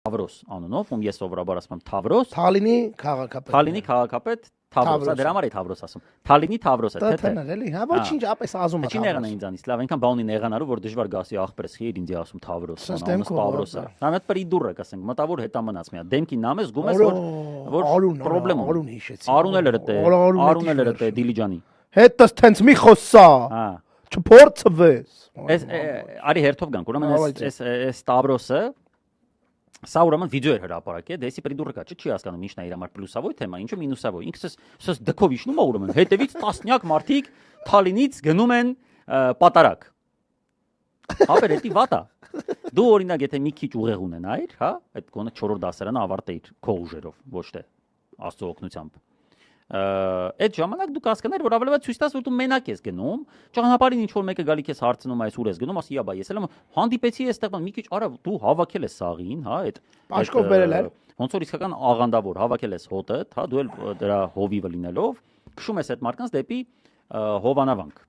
Թավրոս անունով, ում ես սովորաբար ասում եմ Թավրոս։ Թալինի քաղաքապետ։ Թալինի քաղաքապետ Թավրոս, դրա համար է Թավրոս ասում։ Թալինի Թավրոս է, թե։ Էլի, հա ոչինչ, ապես ազում է։ Չի նեղանա ինձանից, լավ, այնքան բան ունի նեղանալու, որ դժվար գասի աղբերս խի ինձ ասում Թավրոս, անունս Պավրոս է։ Նա մեծ պրիդուր է, ասենք, մտավոր հետամնաց միա։ Դեմքին նամես զգում ես, որ պրոբլեմ ունի։ Արուն հիշեցի։ Արուն էլ է Դիլիջանի։ Հետս տենց մի խոսա։ Հա։ Չփորձվես։ Այս արի հերթով գանք, ուրեմն այս Տավրոսը սա ուրեմն վիդեո էր հրապարակել, դեսի պրիդուրը կա, չի հասկանում ինչն է իր համար պլյուսավոր թեմա, ինչու մինուսավոր։ Ինքսս դքով իջնում է ուրեմն, հետևից տասնյակ մարդիկ Թալինից գնում են պատարակ։ Ապեր էդի վատա։ Դու օրինակ եթե մի քիչ ուղեղ ունենայիր, հա, այդ կոնը 4-րդ դասարանը ավարտեիր քո ուժերով, ոչ թե Աստծո օգնությամբ։ Այդ ժամանակ դու կհասկանար, որ ավելի ցույց տաս, որ դու մենակ ես գնում, ճանապարհին ինչ որ մեկը գալի քեզ հարցնում այս ուր ես գնում, ասի յաբա ես էլ հանդիպեցի այստեղ մի քիչ արա դու հավաքել ես սաղին, հա, այդ Պաշկով բերել էր։ Ոնց որ իսկական աղանդավոր հավաքել ես հոտը, հա, դու էլ դրա հովիվը լինելով քշում ես այդ մարդկանց դեպի Հովանավանք։